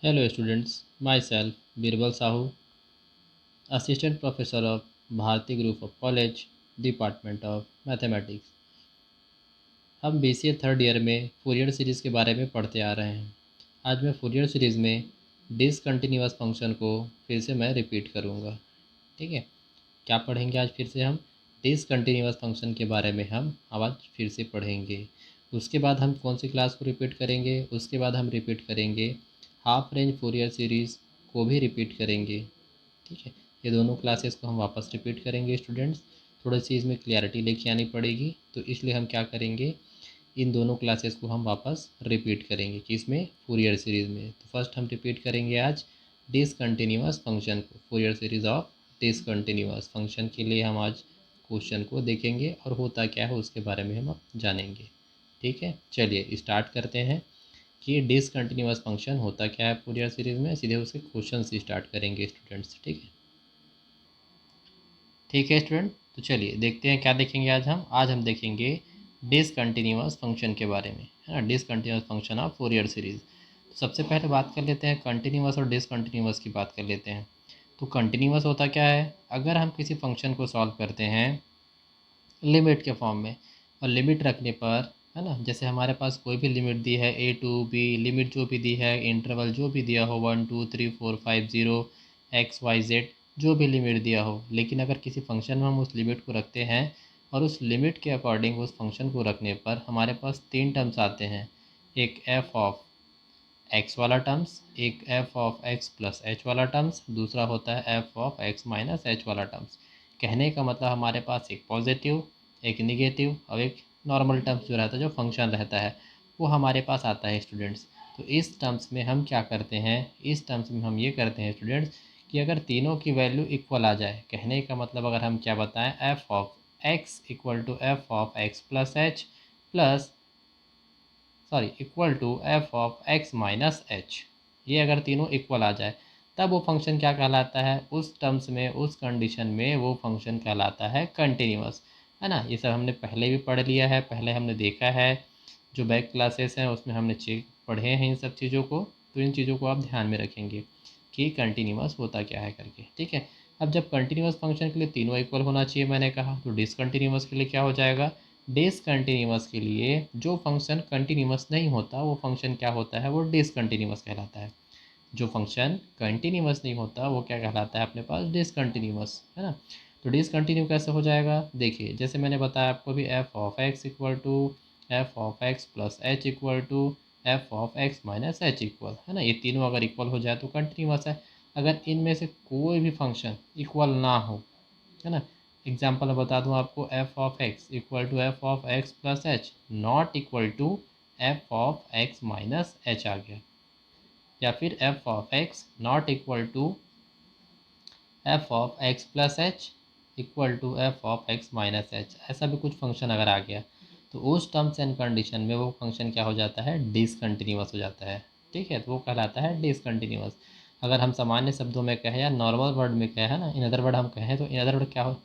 Hello students, myself Birbal Sahu, Assistant Professor of Bharati Group of College, Department of Mathematics। हम BCA third year में Fourier series के बारे में पढ़ते आ रहे हैं। आज मैं फूरियर सीरीज़ में डिसकंटिन्यूअस फंक्शन को फिर से मैं रिपीट करूँगा। ठीक है, क्या पढ़ेंगे आज फिर से हम डिसकंटिन्यूअस फंक्शन के बारे में हम आज फिर से पढ़ेंगे। उसके बाद हम कौन सी क्लास को रिपीट करेंगे, उसके बाद हम रिपीट करेंगे हाफ रेंज फूरियर सीरीज़ को भी रिपीट करेंगे। ठीक है, ये दोनों क्लासेस को हम वापस रिपीट करेंगे स्टूडेंट्स। थोड़ी सी इसमें क्लियरिटी लेके आनी पड़ेगी, तो इसलिए हम क्या करेंगे, इन दोनों क्लासेस को हम वापस रिपीट करेंगे किसमें, फूरियर सीरीज़ में। तो फर्स्ट हम रिपीट करेंगे आज डिसकंटिन्यूअस फंक्शन को, Fourier series of discontinuous function के लिए हम आज क्वेश्चन को देखेंगे और होता क्या है उसके बारे में हम जानेंगे। ठीक है, चलिए स्टार्ट करते हैं कि डिसकंटिन्यूअस फंक्शन होता क्या है फूरियर सीरीज़ में। सीधे उसके क्वेश्चन से स्टार्ट करेंगे स्टूडेंट्स। ठीक है स्टूडेंट, तो चलिए देखते हैं क्या देखेंगे आज हम देखेंगे डिसकंटिन्यूअस फंक्शन के बारे में, है ना, discontinuous function of Fourier series. तो सबसे पहले बात कर लेते हैं कंटिन्यूअस और डिसकंटिन्यूअस की बात कर लेते हैं। तो कंटिन्यूअस होता क्या है, अगर हम किसी फंक्शन को सॉल्व करते हैं लिमिट के फॉर्म में, और लिमिट रखने पर, है ना, जैसे हमारे पास कोई भी लिमिट दी है a टू b, लिमिट जो भी दी है, इंटरवल जो भी दिया हो 1 2 3 4 5 0 x y z, जो भी लिमिट दिया हो, लेकिन अगर किसी फंक्शन में हम उस लिमिट को रखते हैं और उस लिमिट के अकॉर्डिंग उस फंक्शन को रखने पर हमारे पास तीन टर्म्स आते हैं। एक एफ ऑफ एक्स वाला टर्म्स, एक F of x plus H वाला टर्म्स, दूसरा होता है f of x minus H वाला टर्म्स। कहने का मतलब हमारे पास एक पॉजिटिव, एक निगेटिव और एक नॉर्मल टर्म्स जो रहता है, जो फंक्शन रहता है, वो हमारे पास आता है स्टूडेंट्स। तो इस टर्म्स में हम क्या करते हैं, इस टर्म्स में हम ये करते हैं स्टूडेंट्स कि अगर तीनों की वैल्यू इक्वल आ जाए, कहने का मतलब अगर हम क्या बताएं, f of x equal to F of x plus h plus equal to F of x minus h, ये अगर तीनों इक्वल आ जाए तब वो फंक्शन क्या कहलाता है, उस टर्म्स में, उस कंडीशन में वो फंक्शन कहलाता है कंटिन्यूअस। है ना, ये सब हमने पहले भी पढ़ लिया है, पहले हमने देखा है, जो बैक क्लासेस हैं उसमें हमने चेक पढ़े हैं इन सब चीज़ों को। तो इन चीज़ों को आप ध्यान में रखेंगे कि कंटिन्यूअस होता क्या है करके। ठीक है, अब जब कंटिन्यूअस फंक्शन के लिए तीनों इक्वल होना चाहिए मैंने कहा, तो डिसकंटिन्यूअस के लिए क्या हो जाएगा, डिसकंटिन्यूअस के लिए जो फंक्शन कंटिन्यूअस नहीं होता वो फंक्शन क्या होता है, वो डिसकंटिन्यूअस कहलाता है। जो फंक्शन कंटिन्यूअस नहीं होता वो क्या कहलाता है अपने पास, डिसकंटिन्यूअस, है ना। तो डिसकंटिन्यू कैसे हो जाएगा, देखिए जैसे मैंने बताया आपको भी, f of x equal to F of x plus H equal to F of x minus h equal, है ना, ये तीनों अगर इक्वल हो जाए तो कंटिन्यूअस है। अगर इनमें से कोई भी फंक्शन इक्वल ना हो, है ना, एग्जाम्पल बता दूं आपको, F of x equal to F of x plus H not equal to F of x minus H आ गया, या फिर F of X not equal to F of x plus H equal to F of x minus H, ऐसा भी कुछ function अगर आ गया तो उस टर्म्स एंड कंडीशन में वो फंक्शन क्या हो जाता है, डिसकंटिन्यूअस हो जाता है। ठीक है, तो वो कहलाता है डिसकंटिन्यूअस। अगर हम सामान्य शब्दों में कहें या नॉर्मल वर्ड में कहें, है ना, इन अदर वर्ड हम कहें, तो इन अदर वर्ड क्या हो,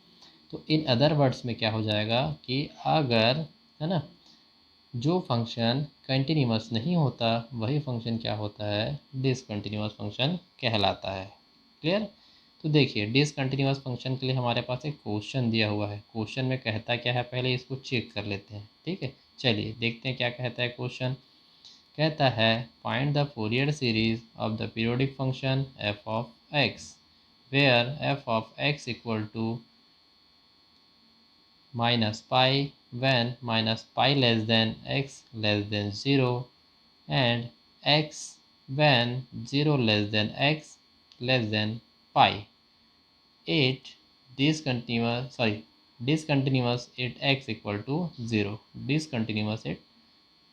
तो इन अदर वर्ड्स में क्या हो जाएगा कि अगर, है ना, जो फंक्शन कंटिन्यूअस नहीं होता वही फंक्शन क्या होता है, डिसकंटिन्यूअस फंक्शन कहलाता है। क्लियर। तो देखिए डिसकंटिन्यूअस फंक्शन के लिए हमारे पास एक क्वेश्चन दिया हुआ है, क्वेश्चन में कहता क्या है पहले इसको चेक कर लेते हैं। ठीक है, चलिए देखते हैं क्या कहता है क्वेश्चन। कहता है find the Fourier series of the periodic function F of x where f of x equal to minus pi when minus pi less than x less than 0 and x when 0 less than x less than pi. 8 discontinuous at x equal to 0, discontinuous at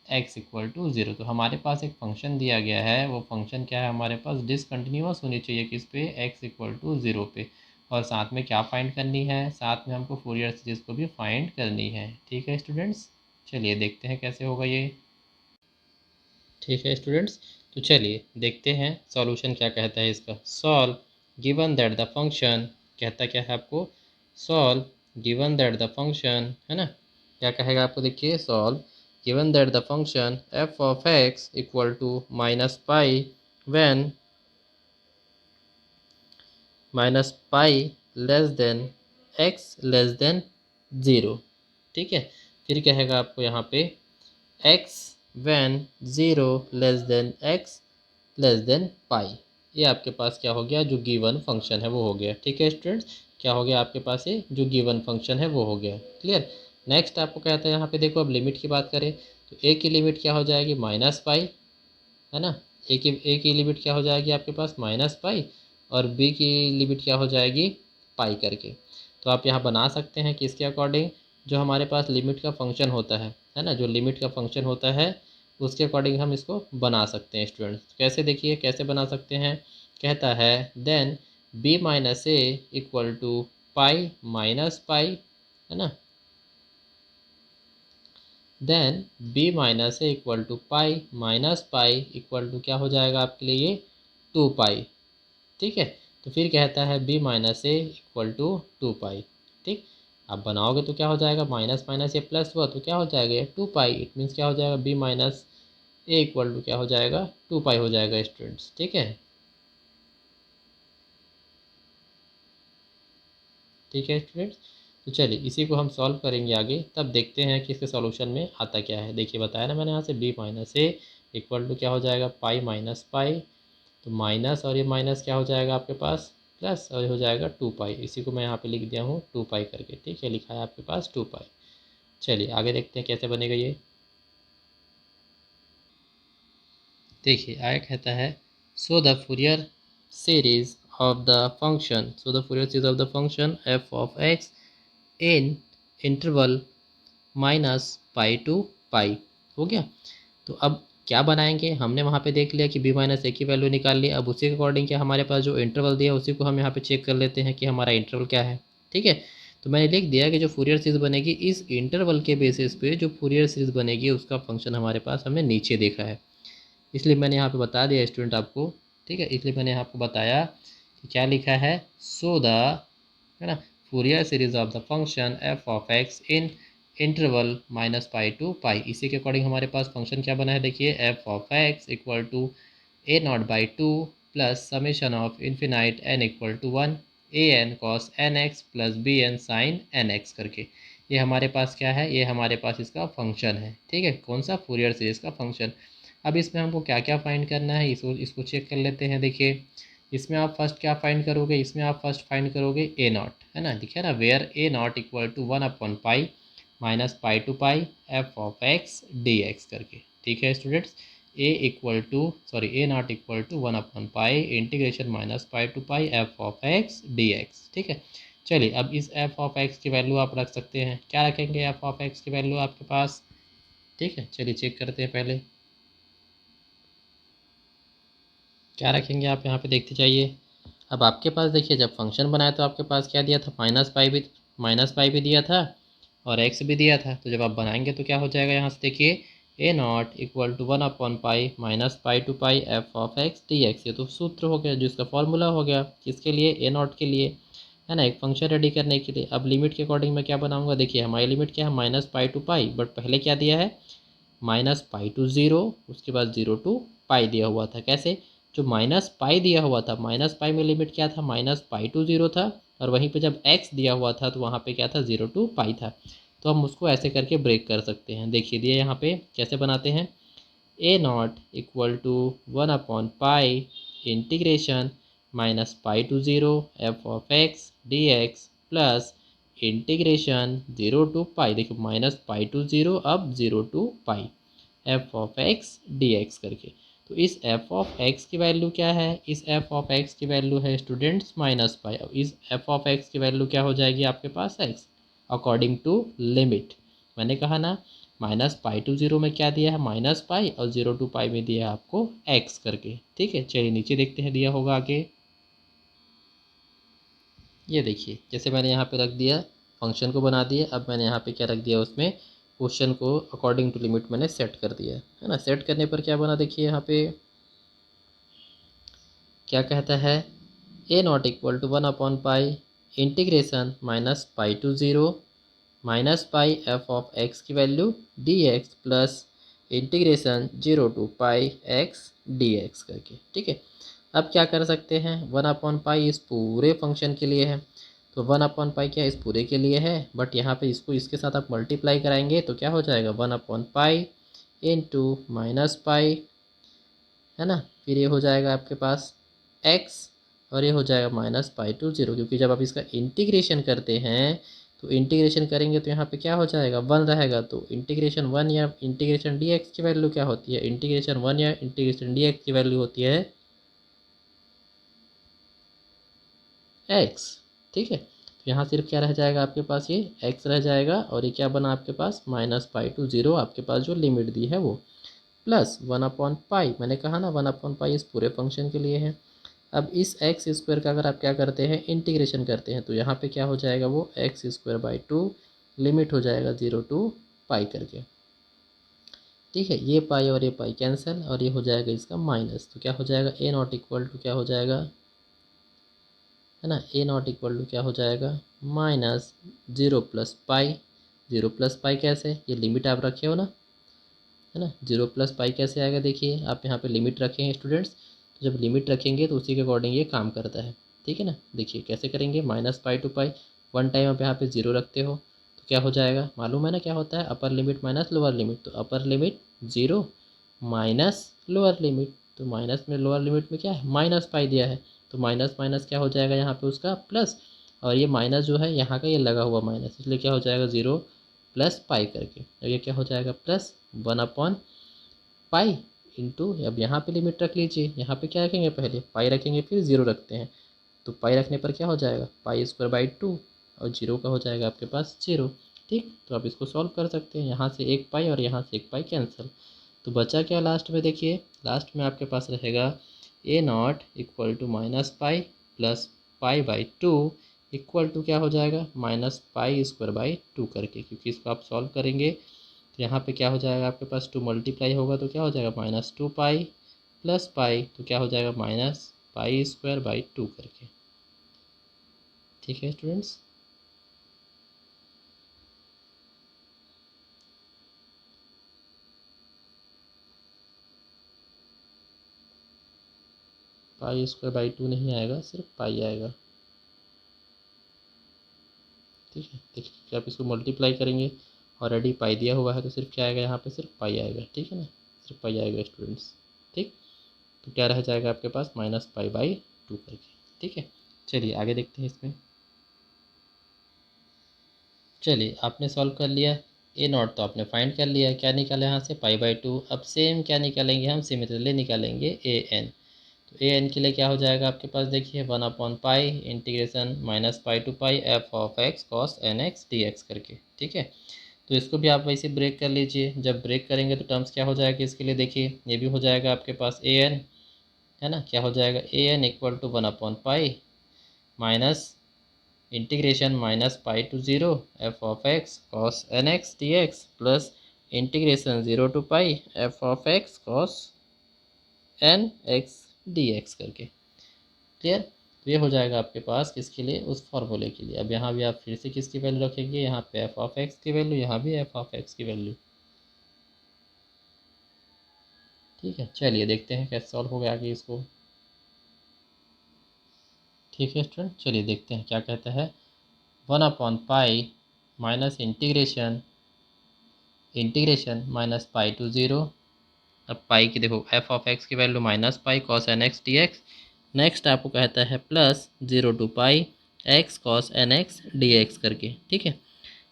x equal to 0। तो हमारे पास एक function दिया गया है, वो function क्या है हमारे पास, डिसकंटिन्यूअस होनी चाहिए किस पे, x इक्वल टू 0 पे। और साथ में क्या फाइंड करनी है, साथ में हमको फोरियर सीरीज को भी फाइंड करनी है। ठीक है स्टूडेंट्स, चलिए देखते हैं कैसे होगा ये। ठीक है स्टूडेंट्स, तो चलिए देखते हैं सॉल्यूशन क्या कहता है इसका। Solve given that the function, कहता क्या है आपको, solve given that the function, है ना, क्या कहेगा आपको, देखिए solve given that the function F of x equal to minus pi when minus pi less than X less than zero. ठीक है, फिर कहेगा आपको यहाँ पे X when zero less than X less than pi. ये आपके पास क्या हो गया, जो गिवन फंक्शन है वो हो गया। ठीक है स्टूडेंट्स, क्या हो गया आपके पास, ये जो गिवन फंक्शन है वो हो गया। क्लियर। नेक्स्ट आपको कहता है यहाँ पे देखो, अब लिमिट की बात करें तो ए की लिमिट क्या हो जाएगी, माइनस पाई, है ना। ए की लिमिट क्या हो जाएगी आपके पास, माइनस पाई, और बी की लिमिट क्या हो जाएगी, पाई करके। तो आप यहाँ बना सकते हैं कि इसके अकॉर्डिंग जो हमारे पास लिमिट का फंक्शन होता है ना, जो लिमिट का फंक्शन होता है उसके अकॉर्डिंग हम इसको बना सकते हैं स्टूडेंट्स। कैसे, देखिए कैसे बना सकते हैं। कहता है then b minus a equal to pi minus pi, है ना। Then b minus a equal to pi minus pi equal to क्या हो जाएगा आपके लिए, ये 2 पाई। ठीक है, तो फिर कहता है b minus a equal to 2 pi. ठीक, आप बनाओगे तो क्या हो जाएगा, माइनस माइनस ये प्लस हुआ तो क्या हो जाएगा, ये 2 पाई। इट मीन्स क्या हो जाएगा, b minus a equal to क्या हो जाएगा, 2 पाई हो जाएगा स्टूडेंट्स। ठीक है, ठीक है स्टूडेंट्स। तो चलिए इसी को हम सॉल्व करेंगे आगे, तब देखते हैं कि इसके सॉल्यूशन में आता क्या है। देखिए बताया ना मैंने यहाँ से, b minus a equal to क्या हो जाएगा, पाई माइनस पाई। तो माइनस और ये माइनस क्या हो जाएगा आपके पास, प्लस, और ये हो जाएगा 2 पाई। इसी को मैं यहाँ पे लिख दिया हूँ 2 पाई करके। ठीक है, लिखा है आपके पास 2 पाई। चलिए आगे देखते हैं कैसे बनेगा ये। देखिए आगे कहता है so the Fourier series of the function, so the Fourier series of the function F of X in interval minus pi to pi. हो गया। तो अब क्या बनाएंगे, हमने वहाँ पे देख लिया कि बी माइनस ए की वैल्यू निकाल ली। अब उसी के अकॉर्डिंग क्या हमारे पास जो इंटरवल दिया उसी को हम यहाँ पे चेक कर लेते हैं कि हमारा इंटरवल क्या है। ठीक है, तो मैंने लिख दिया कि जो फूरियर सीरीज बनेगी इस इंटरवल के बेसिस पे जो फूरियर सीरीज बनेगी उसका फंक्शन हमारे पास हमने नीचे देखा है, इसलिए मैंने यहाँ पे बता दिया स्टूडेंट आपको। ठीक है, इसलिए मैंने आपको बताया कि क्या लिखा है, सो द, है ना, Fourier series of the function F of X in interval minus pi to pi. इसी के अकॉर्डिंग हमारे पास फंक्शन क्या बना है, देखिए f of x equal to a naught by two plus summation of infinite n equal to 1 a n cos n x plus b n sine n x करके। ये हमारे पास क्या है, ये हमारे पास इसका फंक्शन है। ठीक है, कौन सा, फूरियर सीरीज का फंक्शन। अब इसमें हमको क्या क्या फाइंड करना है, इसको चेक कर लेते हैं। देखिए इसमें आप फर्स्ट क्या फाइंड करोगे, इसमें आप फर्स्ट फाइंड करोगे ए नॉट, है ना। दिखे ना, where A not equal to 1/पाई minus pi to pi F of x D x करके। ठीक है students, A not equal to 1/पाई integration minus pi to pi F of x D X. ठीक है, चलिए अब इस एफ ऑफ एक्स की वैल्यू आप रख सकते हैं। क्या रखेंगे एफ ऑफ एक्स की वैल्यू आपके पास, ठीक है, चलिए चेक करते हैं पहले क्या रखेंगे आप यहाँ पे, देखते जाइए। अब आपके पास देखिए जब फंक्शन बनाया तो आपके पास क्या दिया था, माइनस पाई भी दिया था और एक्स भी दिया था। तो जब आप बनाएंगे तो क्या हो जाएगा, यहाँ से देखिए ए नॉट इक्वल टू 1/पाई minus pi to pi F of x D X. ये तो सूत्र हो गया, जो इसका फॉर्मूला हो गया, किसके लिए, ए नॉट के लिए, है ना, एक फंक्शन रेडी करने के लिए। अब लिमिट के अकॉर्डिंग मैं क्या बनाऊंगा, देखिए हमारी लिमिट क्या है, minus pi to pi, but पहले क्या दिया है, माइनस पाई टू ज़ीरो, उसके बाद ज़ीरो टू पाई दिया हुआ था। कैसे, जो माइनस पाई दिया हुआ था, माइनस पाई में लिमिट क्या था, माइनस पाई टू ज़ीरो था, और वहीं पे जब एक्स दिया हुआ था तो वहाँ पे क्या था, ज़ीरो टू पाई था। तो हम उसको ऐसे करके ब्रेक कर सकते हैं। देखिए दिए यहाँ पे कैसे बनाते हैं, ए नॉट इक्वल टू 1/पाई integration minus pi to zero f of x D x plus integration zero to pi, देखो माइनस पाई टू ज़ीरो, अब zero to pi F of x D x करके। तो इस F of x की value क्या है, इस F of x की वैल्यू है स्टूडेंट्स माइनस पाई। और इस एफ ऑफ एक्स की वैल्यू क्या हो जाएगी आपके पास, एक्स अकॉर्डिंग टू लिमिट। मैंने कहा ना माइनस पाई टू ज़ीरो में क्या दिया है, माइनस पाई, और ज़ीरो टू पाई में दिया है आपको एक्स करके। ठीक है, चलिए नीचे देखते हैं दिया होगा आगे। ये देखिए जैसे मैंने यहाँ पे रख दिया, फंक्शन को बना दिया। अब मैंने यहाँ पे क्या रख दिया, उसमें क्वेश्चन को अकॉर्डिंग टू लिमिट मैंने सेट कर दिया है ना। सेट करने पर क्या बना, देखिए यहाँ पे क्या कहता है, ए नॉट इक्वल टू 1/पाई integration minus pi to zero minus pi F of x की value d x plus integration 0 to pi x D x करके। ठीक है, अब क्या कर सकते हैं, 1/पाई इस पूरे फंक्शन के लिए है, तो 1/पाई क्या इस पूरे के लिए है, बट यहाँ पे इसको इसके साथ आप मल्टीप्लाई कराएंगे तो क्या हो जाएगा 1/पाई इंटू माइनस पाई, है ना, फिर ये हो जाएगा आपके पास x और ये हो जाएगा -π/0, क्योंकि जब आप इसका इंटीग्रेशन करते हैं तो इंटीग्रेशन करेंगे तो यहाँ पे क्या हो जाएगा 1 रहेगा, तो इंटीग्रेशन 1 या इंटीग्रेशन dx की वैल्यू क्या होती है, इंटीग्रेशन 1 या इंटीग्रेशन dx की वैल्यू होती है x। ठीक है, तो यहाँ सिर्फ क्या रह जाएगा आपके पास, ये x रह जाएगा और ये क्या बना आपके पास -π/0, आपके पास जो लिमिट दी है वो, प्लस 1/पाई, मैंने कहा ना 1/पाई इस पूरे फंक्शन के लिए है। अब इस एक्स स्क्वायर का अगर आप क्या करते हैं इंटीग्रेशन करते हैं तो यहाँ पे क्या हो जाएगा वो x²/2 लिमिट हो जाएगा 0 टू पाई करके। ठीक है, ये पाई और ये पाई कैंसिल और ये हो जाएगा इसका माइनस, तो क्या हो जाएगा a नॉट इक्वल टू क्या हो जाएगा, है ना, a नॉट इक्वल टू क्या हो जाएगा -0 + पाई। 0 + पाई कैसे, ये लिमिट आप रखे हो ना, है ना, 0 + पाई कैसे आएगा, देखिए आप यहाँ पे लिमिट रखे हैं स्टूडेंट्स, तो जब लिमिट रखेंगे तो उसी के अकॉर्डिंग ये काम करता है। ठीक है ना, देखिए कैसे करेंगे, -π टू पाई, वन टाइम आप यहाँ पे 0 रखते हो तो क्या हो जाएगा, मालूम है ना क्या होता है, upper limit minus lower limit, तो upper limit 0 minus lower limit, तो माइनस में लोअर लिमिट में क्या है -π दिया है, तो माइनस माइनस क्या हो जाएगा यहाँ पे उसका प्लस, और ये माइनस जो है यहाँ का ये लगा हुआ माइनस, इसलिए क्या हो जाएगा 0 + पाई करके, और ये क्या हो जाएगा प्लस 1/पाई इंटू, अब यहाँ पे लिमिट रख लीजिए, यहाँ पे क्या रखेंगे पहले पाई रखेंगे फिर 0 रखते हैं, तो पाई रखने पर क्या हो जाएगा π² और 0 का हो जाएगा आपके पास 0। ठीक, तो आप इसको सॉल्व कर सकते हैं, यहाँ से एक पाई और यहाँ से एक पाई कैंसिल, तो बचा क्या लास्ट में, देखिए लास्ट में आपके पास रहेगा a0 equal to -π + π/2 equal to क्या हो जाएगा -π²/2 करके, क्योंकि इसको आप सॉल्व करेंगे तो यहाँ पे क्या हो जाएगा आपके पास 2 मल्टीप्लाई होगा तो क्या हो जाएगा -2π + पाई, तो क्या हो जाएगा -π²/2 करके। ठीक है स्टूडेंट्स, π²/2 नहीं आएगा, सिर्फ पाई आएगा। ठीक है, देखिए आप इसको मल्टीप्लाई करेंगे, ऑलरेडी पाई दिया हुआ है तो सिर्फ क्या आएगा यहाँ पे सिर्फ पाई आएगा। ठीक है ना, सिर्फ पाई आएगा स्टूडेंट्स। ठीक, तो क्या रह जाएगा आपके पास -π/2 करके। ठीक है, चलिए आगे देखते हैं इसमें। चलिए आपने सॉल्व कर लिया, a0 तो आपने फाइंड कर लिया, क्या निकाला यहाँ से π/2, अब सेम क्या निकालेंगे हम, सिमिलरली निकालेंगे an, तो an के लिए क्या हो जाएगा आपके पास, देखिए 1/पाई integration -π to pi f(x) cos nx dx करके। ठीक है, तो इसको भी आप वैसे ब्रेक कर लीजिए, जब ब्रेक करेंगे तो टर्म्स क्या हो जाएगा इसके लिए, देखिए ये भी हो जाएगा आपके पास an, है ना, क्या हो जाएगा an इक्वल टू 1/पाई minus integration -π to 0 f(x) cos nx dx plus integration 0 to pi f(x) cos nx dx करके। क्लियर, तो ये हो जाएगा आपके पास किसके लिए, उस फॉर्मूले के लिए। अब यहाँ भी आप फिर से किसकी वैल्यू रखेंगे, यहाँ पे f(x) की वैल्यू, यहाँ भी f(x) की वैल्यू। ठीक है, चलिए देखते हैं कैसे सॉल्व हो गया आगे इसको। ठीक है स्टूडेंट, चलिए देखते हैं क्या कहता है, 1/पाई माइनस इंटीग्रेशन -π टू 0, अब पाई की देखो f(x) की value -π cos nx dx, next आपको कहता है plus 0 to pi x cos nx dx करके। ठीक है,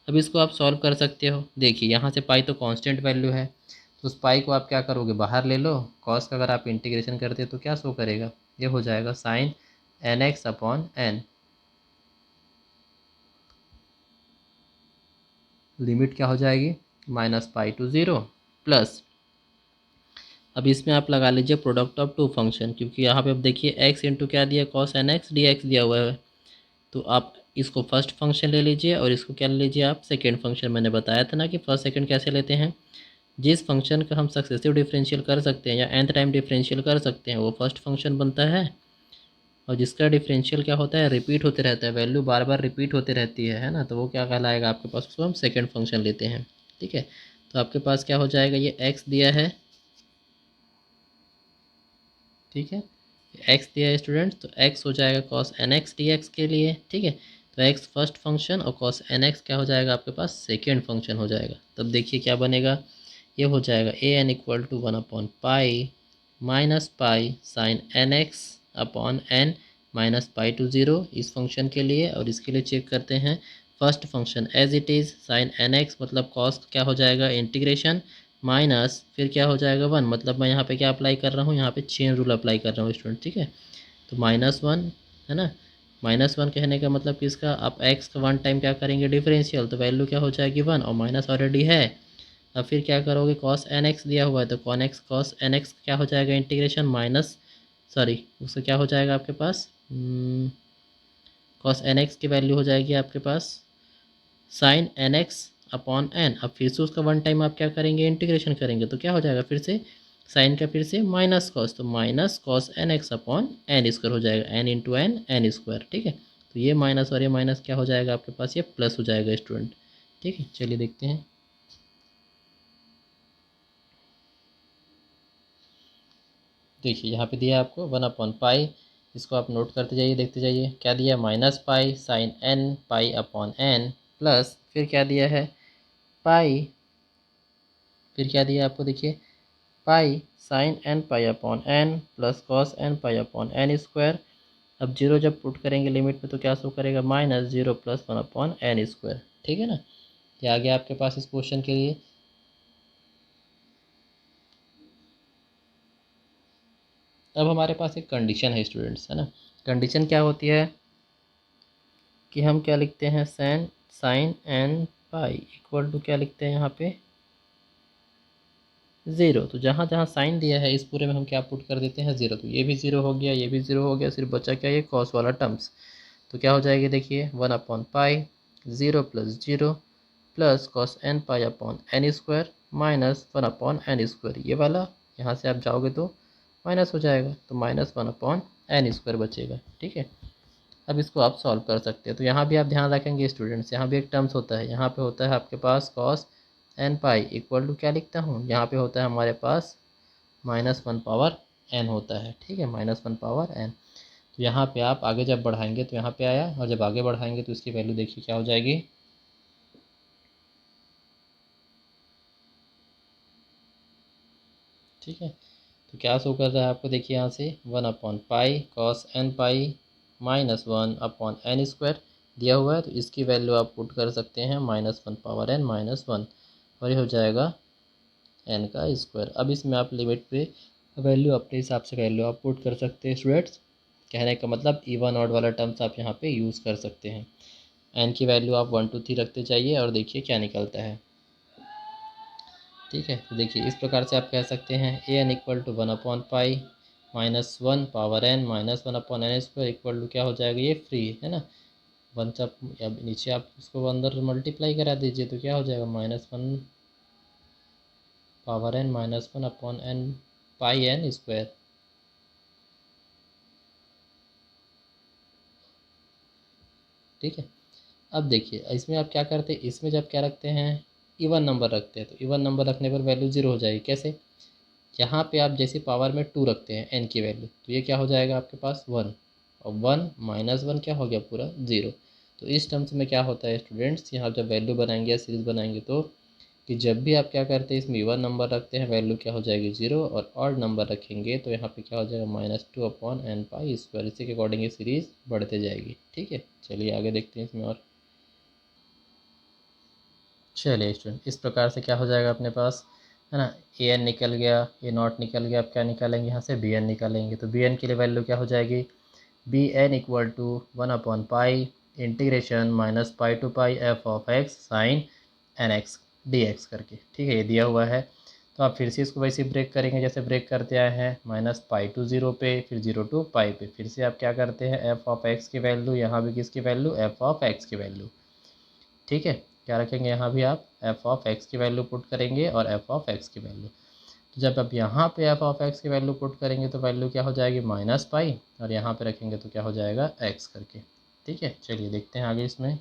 अब इसको आप सॉल्व कर सकते हो, देखिए यहाँ से पाई तो कांस्टेंट वैल्यू है, तो उस पाई को आप क्या करोगे बाहर ले लो, कॉस का अगर आप इंटीग्रेशन करते हो तो क्या शो करेगा, ये हो जाएगा sin nx/n, लिमिट क्या हो जाएगी -π टू 0 प्लस, अब इसमें आप लगा लीजिए प्रोडक्ट ऑफ टू फंक्शन, क्योंकि यहाँ पे अब देखिए x इंटू क्या दिया cos nx dx दिया हुआ है, तो आप इसको फर्स्ट फंक्शन ले लीजिए और इसको क्या ले लीजिए आप सेकेंड फंक्शन। मैंने बताया था ना कि फर्स्ट सेकेंड कैसे लेते हैं, जिस फंक्शन का हम सक्सेसिव डिफरेंशियल कर सकते हैं या nth टाइम डिफरेंशियल कर सकते हैं वो फर्स्ट फंक्शन बनता है, और जिसका डिफरेंशियल क्या होता है रिपीट होते रहता है, वैल्यू बार बार रिपीट होती रहती है ना, तो वो क्या कहलाएगा आपके पास, उसको हम सेकेंड फंक्शन लेते हैं। ठीक है, तो आपके पास क्या हो जाएगा, ये x दिया है, ठीक है, x दिया है स्टूडेंट, तो x हो जाएगा cos nx dx के लिए, ठीक है। तो x फर्स्ट फंक्शन और cos nx क्या हो जाएगा आपके पास, सेकेंड फंक्शन हो जाएगा। तब देखिए क्या बनेगा, ये हो जाएगा a n इक्वल टू 1/पाई minus pi sine n x upon n minus pi to 0 इस फंक्शन के लिए। और इसके लिए चेक करते हैं first function as it is sine n x मतलब कॉस क्या हो जाएगा इंटीग्रेशन माइनस फिर क्या हो जाएगा 1, मतलब मैं यहाँ पे क्या अप्लाई कर रहा हूँ, यहाँ पे चेन रूल अप्लाई कर रहा हूँ स्टूडेंट, ठीक है। तो -1 है ना, -1 कहने का मतलब कि इसका आप x का 1 टाइम क्या करेंगे डिफरेंशियल, तो वैल्यू क्या हो जाएगी 1 और माइनस ऑलरेडी है। अब फिर क्या करोगे, cos nx दिया हुआ है तो cos nx क्या हो जाएगा इंटीग्रेशन माइनस सॉरी उसका क्या हो जाएगा आपके पास cos nx की वैल्यू हो जाएगी आपके पास साइन nx अपॉन एन। अब फिर से उसका 1 टाइम आप क्या करेंगे इंटीग्रेशन करेंगे तो क्या हो जाएगा फिर से साइन का फिर से माइनस कॉस, तो minus cos n x upon n square हो जाएगा, एन इंटू एन स्क्वायर, ठीक है। तो ये माइनस और ये माइनस क्या हो जाएगा आपके पास, ये प्लस हो जाएगा स्टूडेंट, ठीक है। चलिए देखते हैं, देखिए यहाँ पे दिया है आपको 1/पाई, इसको आप नोट करते जाइए, देखते जाइए क्या दिया है, -pi sine n pi upon n plus फिर क्या दिया है पाई, फिर क्या दिया है आपको देखिए pi sine n pi upon n plus cos n pi upon n square. अब जीरो जब पुट करेंगे लिमिट में तो क्या शो करेगा, -0 + 1/n स्क्वायर, ठीक है ना। ये आ गया आपके पास इस क्वेश्चन के लिए। अब हमारे पास एक कंडीशन है स्टूडेंट्स, है ना। कंडीशन क्या होती है कि हम क्या लिखते हैं, sine n pi equal to क्या लिखते हैं यहाँ पे 0। तो जहाँ जहाँ साइन दिया है इस पूरे में हम क्या पुट कर देते हैं 0, तो ये भी 0 हो गया, ये भी 0 हो गया, सिर्फ बचा क्या ये कॉस वाला टर्म्स। तो क्या हो जाएगी देखिए 1/पाई 0 + 0 plus cos n pi upon n square minus 1/n square, ये वाला यहाँ से आप जाओगे तो माइनस हो जाएगा, तो -1/n स्क्वायर बचेगा, ठीक है। अब इसको आप सॉल्व कर सकते हैं। तो यहाँ भी आप ध्यान रखेंगे स्टूडेंट्स, यहाँ भी एक टर्म्स होता है, यहाँ पे होता है आपके पास cos n pi equal to क्या लिखता हूँ, यहाँ पे होता है हमारे पास -1/n होता है, ठीक है, -1/n। तो यहाँ पे आप आगे जब बढ़ाएंगे तो यहाँ पे आया, और जब आगे बढ़ाएंगे तो इसकी वैल्यू देखिए क्या हो जाएगी, ठीक है। तो क्या शो कर रहा है आपको देखिए यहाँ से 1/पाई कॉस एन पाई -1/n स्क्वायर दिया हुआ है, तो इसकी वैल्यू आप पुट कर सकते हैं -1/n-1 और ये हो जाएगा n का स्क्वायर। अब इसमें आप लिमिट पे वैल्यू अपने हिसाब से वैल्यू आप पुट कर सकते हैं स्टूडेंट्स, कहने का मतलब इवन ऑड वाला टर्म्स आप यहाँ पे यूज़ कर सकते हैं। n की वैल्यू आप 1 2 3 रखते जाइए और देखिए क्या निकलता है, ठीक है। तो देखिए इस प्रकार से आप कह सकते हैं an इक्वल टू 1/पाई -1/n -1/n square equal to क्या हो जाएगा, ये फ्री है ना, वन से आप अब नीचे आप इसको अंदर मल्टीप्लाई करा दीजिए तो क्या हो जाएगा -1/n -1/n पाई n स्क्वायर, ठीक है। अब देखिए इसमें आप क्या करते हैं, इसमें जब क्या रखते हैं इवन नंबर रखते हैं, तो इवन नंबर रखने पर वैल्यू 0 हो जाएगी, कैसे, यहाँ पे आप जैसे पावर में 2 रखते हैं n की वैल्यू तो ये क्या हो जाएगा आपके पास 1, और 1 -1 क्या हो गया पूरा 0। तो इस टर्म्स में क्या होता है स्टूडेंट्स, यहाँ जब वैल्यू बनाएंगे या सीरीज बनाएंगे तो कि जब भी आप क्या करते हैं इसमें इवन नंबर रखते हैं वैल्यू क्या हो जाएगी 0, और ऑड नंबर रखेंगे तो यहाँ पे क्या हो जाएगा -2/n पाई स्क्वायर, इसी के अकॉर्डिंग ये सीरीज बढ़ते जाएगी, ठीक है। चलिए आगे देखते हैं इसमें और, चलिए स्टूडेंट इस प्रकार से क्या हो जाएगा अपने पास, है ना, ए एन निकल गया, ए नॉट निकल गया, अब क्या निकालेंगे यहाँ से बी एन निकालेंगे, तो बी एन के लिए वैल्यू क्या हो जाएगी, बी एन इक्वल टू 1/पाई इंटीग्रेशन -पाई to pi F of x sine n x D x करके, ठीक है, ये दिया हुआ है। तो आप फिर से इसको वैसे ब्रेक करेंगे जैसे ब्रेक करते आए हैं, -पाई टू 0 पे, फिर 0 टू पाई पे, फिर से आप क्या करते हैं एफ ऑफ एक्स की वैल्यू, यहाँ भी किसकी वैल्यू, एफ ऑफ एक्स की वैल्यू, ठीक है। क्या रखेंगे यहाँ भी आप एफ ऑफ एक्स की वैल्यू पुट करेंगे और एफ ऑफ एक्स की वैल्यू, तो जब आप यहाँ पे एफ ऑफ एक्स की वैल्यू पुट करेंगे तो वैल्यू क्या हो जाएगी -पाई, और यहाँ पे रखेंगे तो क्या हो जाएगा एक्स करके, ठीक है। चलिए देखते हैं आगे इसमें,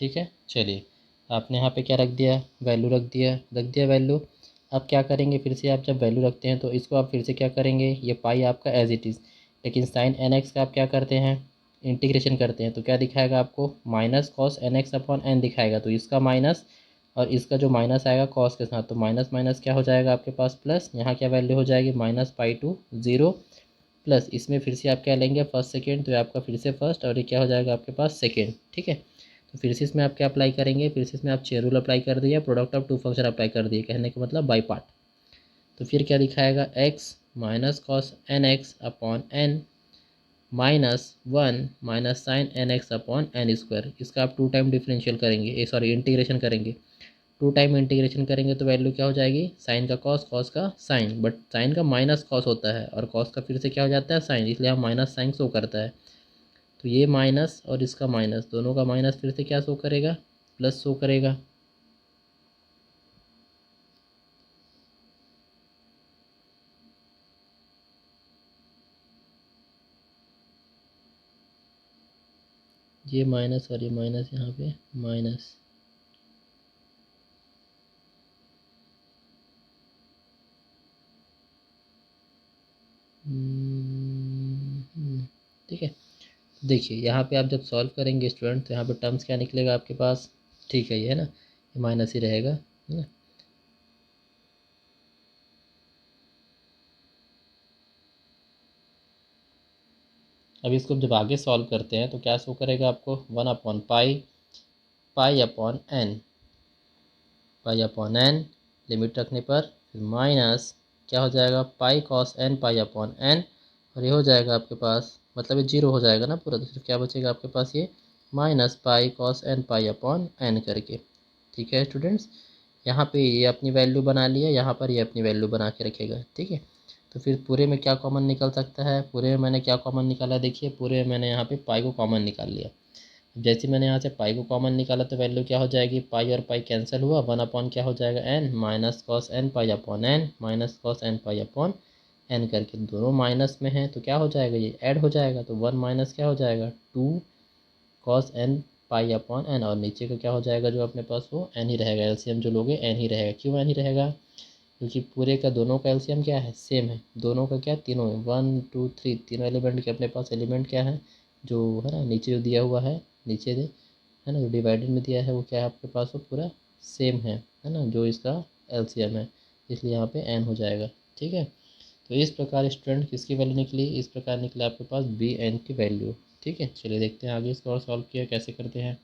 ठीक है। चलिए आपने यहाँ पे क्या रख दिया, वैल्यू रख दिया वैल्यू। अब क्या करेंगे, फिर से आप जब वैल्यू रखते हैं तो इसको आप फिर से क्या करेंगे, ये पाई आपका एज इट इज़, लेकिन साइन एन एक्स का आप क्या करते हैं, इंटीग्रेशन करते हैं, तो क्या दिखाएगा आपको, minus cos n x upon n दिखाएगा। तो इसका माइनस और इसका जो माइनस आएगा कॉस के साथ, तो माइनस माइनस क्या हो जाएगा आपके पास प्लस, यहाँ क्या वैल्यू हो जाएगी minus pi to zero plus, इसमें फिर से आप क्या लेंगे फर्स्ट सेकेंड, तो ये आपका फिर से फर्स्ट और ये क्या हो जाएगा आपके पास सेकेंड। ठीक है, तो फिर से इसमें आप क्या अप्लाई करेंगे, फिर से इसमें आप चेन रूल अप्लाई कर दिए, product of two function apply कर दिए, कहने का मतलब बाई पार्ट। तो फिर क्या दिखाएगा, x minus cos n x upon n minus one minus sine n x upon n square. इसका आप टू टाइम डिफरेंशियल करेंगे, सॉरी इंटीग्रेशन करेंगे, टू टाइम इंटीग्रेशन करेंगे तो वैल्यू क्या हो जाएगी, साइन का कॉस, कॉस का साइन, बट साइन का माइनस कॉस होता है और कॉस का फिर से क्या हो जाता है साइन, इसलिए हम माइनस साइन शो करता है। तो ये माइनस और इसका माइनस, दोनों का माइनस फिर से क्या शो करेगा, प्लस शो करेगा। ये माइनस और ये माइनस, यहाँ पे माइनस, ठीक है। देखिए यहाँ पे आप जब सॉल्व करेंगे स्टूडेंट, तो यहाँ पे टर्म्स क्या निकलेगा आपके पास, ठीक है ये है ना, ये माइनस ही रहेगा, है ना। अब इसको जब आगे सॉल्व करते हैं तो क्या शो करेगा आपको, one upon pi, pi upon n, pi upon n, limit रखने पर फिर माइनस क्या हो जाएगा, pi cos n pi upon n, और ये हो जाएगा आपके पास, मतलब ये जीरो हो जाएगा ना पूरा, तो फिर क्या बचेगा आपके पास, ये minus pi cos n pi upon n करके। ठीक है स्टूडेंट्स, यहाँ पे ये अपनी वैल्यू बना लिया, यहाँ पर ये अपनी वैल्यू बना के रखेगा। ठीक है, तो फिर पूरे में क्या कॉमन निकल सकता है, पूरे में मैंने क्या कॉमन निकाला, देखिए पूरे में मैंने यहाँ पे पाई को कॉमन निकाल लिया। जैसे मैंने यहाँ से पाई को कॉमन निकाला तो वैल्यू क्या हो जाएगी, पाई और पाई कैंसिल हुआ, वन अपॉन क्या हो जाएगा n, minus cos n pi upon n, minus cos n pi upon n करके, दोनों माइनस में है तो क्या हो जाएगा, ये ऐड हो जाएगा, तो वन माइनस क्या हो जाएगा two cos n pi upon n, और नीचे का क्या हो जाएगा जो अपने पास, वो एन ही रहेगा, एलसीएम जो लोगे एन ही रहेगा। क्यों एन ही रहेगा, क्योंकि पूरे का दोनों का एलसीएम क्या है, सेम है, दोनों का क्या, तीनों है, वन टू थ्री, तीनों एलिमेंट के अपने पास एलिमेंट क्या है, जो है ना नीचे जो दिया हुआ है, नीचे दे है ना, जो डिवाइडेड में दिया है वो क्या है आपके पास, वो पूरा सेम है ना, जो इसका एलसीएम है, इसलिए यहाँ पे एन हो जाएगा। ठीक है, तो इस प्रकार स्टूडेंट किसकी वैल्यू निकली, इस प्रकार निकला आपके पास बी एन की वैल्यू। ठीक है, चलिए देखते हैं आगे इसको और सॉल्व किया कैसे करते हैं।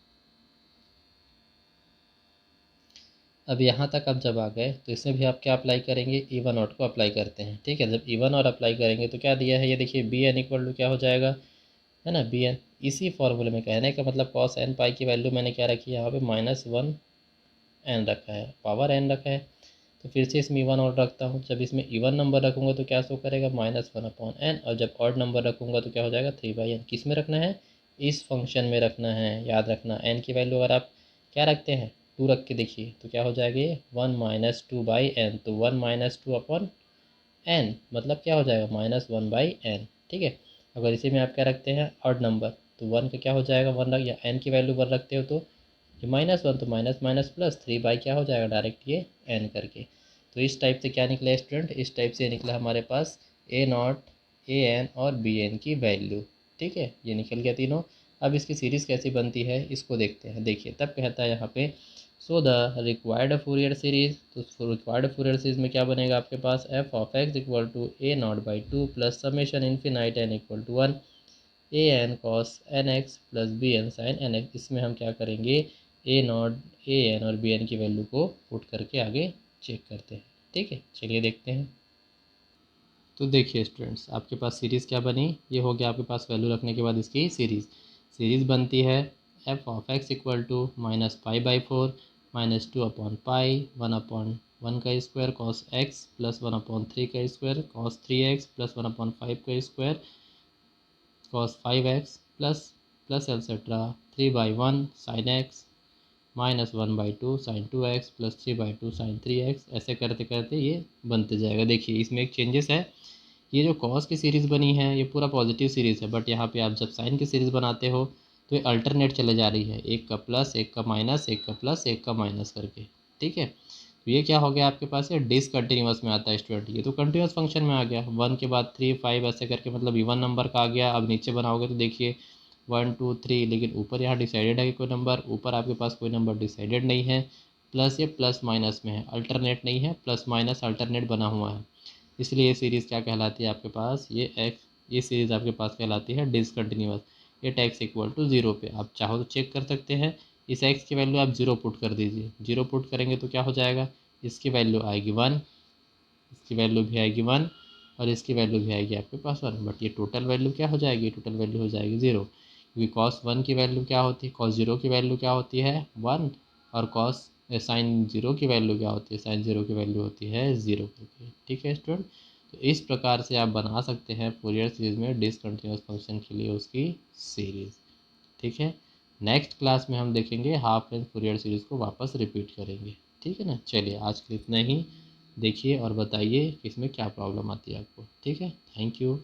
अब यहाँ तक आप जब आ गए तो इसमें भी आप क्या अप्लाई करेंगे, इवन ऑड को अप्लाई करते हैं। ठीक है, जब इवन और अप्लाई करेंगे तो क्या दिया है, ये देखिए बी एन इक्वल टू क्या हो जाएगा, है ना, बी एन, इसी फॉर्मूले में कहने का मतलब कॉस एन पाई की वैल्यू मैंने क्या रखी है यहाँ पे, माइनस वन एन रखा है, पावर एन रखा है। तो फिर से इसमें इवन और रखता हूँ, जब इसमें इवन नंबर रखूँगा तो क्या शो करेगा, माइनस वन अपॉन एन, और जब ऑड नंबर रखूँगा तो क्या हो जाएगा, थ्री बाई एन। किस में रखना है, इस फंक्शन में रखना है, याद रखना। एन की वैल्यू अगर आप क्या रखते हैं, टू रख के देखिए तो क्या हो जाएगा, ये one minus two by n, तो one minus two upon n मतलब क्या हो जाएगा, माइनस वन बाई एन। ठीक है, अगर इसी में आप क्या रखते हैं ऑड नंबर, तो वन का क्या हो जाएगा, वन रख, या एन की वैल्यू वन रखते हो तो ये माइनस वन, तो minus minus plus three by क्या हो जाएगा डायरेक्ट ये एन करके। तो इस टाइप से क्या निकला स्टूडेंट, इस टाइप से निकला हमारे पास ए नॉट, ए एन और बी एन की वैल्यू। ठीक है, ये निकल गया तीनों। अब इसकी सीरीज़ कैसी बनती है इसको देखते हैं। देखिए तब कहता है यहाँ पे so the required Fourier series, तो रिक्वायर्ड फूरियर सीरीज में क्या बनेगा आपके पास, f of x equal to a naught by two plus summation infinite n equal to one a n cos n x plus b n sine n x. इसमें हम क्या करेंगे, ए नॉट, ए एन और b n की value को put करके आगे check करते हैं। ठीक है, चलिए देखते हैं। तो देखिए स्टूडेंट्स, आपके पास सीरीज़ क्या बनी, ये हो गया आपके पास वैल्यू रखने के बाद इसकी सीरीज़ बनती है f of x equal to minus pi by four minus two upon pi one upon one का square cos x plus one upon three का square cos three x plus one upon five का square cos five x plus plus etcetera three by one sine x minus one by two sine two x plus three by two sine three x, ऐसे करते करते ये बनते जाएगा। देखिए इसमें एक चेंजेस है, ये जो कॉस की सीरीज़ बनी है ये पूरा पॉजिटिव सीरीज़ है, बट यहाँ पे आप जब साइन की सीरीज़ बनाते हो तो ये अल्टरनेट चले जा रही है, एक का प्लस, एक का माइनस, एक का प्लस, एक का माइनस करके, ठीक है। तो ये क्या हो गया आपके पास, ये डिसकंटिन्यूअस में आता है स्टूडेंट, ये तो कंटिन्यूअस फंक्शन में आ गया, 1 के बाद 3 5 ऐसे करके, मतलब इवन नंबर का आ गया। अब नीचे बनाओगे तो देखिए 1 2 3, लेकिन ऊपर यहाँ डिसाइडेड है कि कोई नंबर, ऊपर आपके पास कोई नंबर डिसाइडेड नहीं है, प्लस ये प्लस माइनस में है, अल्टरनेट नहीं है, प्लस माइनस अल्टरनेट बना हुआ है, इसलिए ये सीरीज़ क्या कहलाती है आपके पास, ये सीरीज़ आपके पास कहलाती है डिसकंटिन्यूअस। ये x इक्वल टू 0 पे आप चाहो तो चेक कर सकते हैं, इस x की वैल्यू आप 0 पुट कर दीजिए, 0 पुट करेंगे तो क्या हो जाएगा, इसकी वैल्यू आएगी 1, इसकी वैल्यू भी आएगी 1, और इसकी वैल्यू भी आएगी आपके पास 1, बट ये टोटल वैल्यू क्या हो जाएगी, टोटल वैल्यू हो जाएगी 0, क्योंकि कॉस 1 की वैल्यू क्या होती है, कॉस 0 की वैल्यू क्या होती है 1, और कॉस साइन 0 की वैल्यू क्या होती है, साइन 0 की वैल्यू होती है 0 करके, ठीक है स्टूडेंट। तो इस प्रकार से आप बना सकते हैं फूरियर सीरीज़ में डिसकंटिन्यूअस फंक्शन के लिए उसकी सीरीज़, ठीक है। नेक्स्ट क्लास में हम देखेंगे हाफ रेंज फूरियर सीरीज़ को वापस रिपीट करेंगे, ठीक है ना। चलिए आज के लिए इतना ही, देखिए और बताइए कि इसमें क्या प्रॉब्लम आती है आपको, ठीक है। Thank you.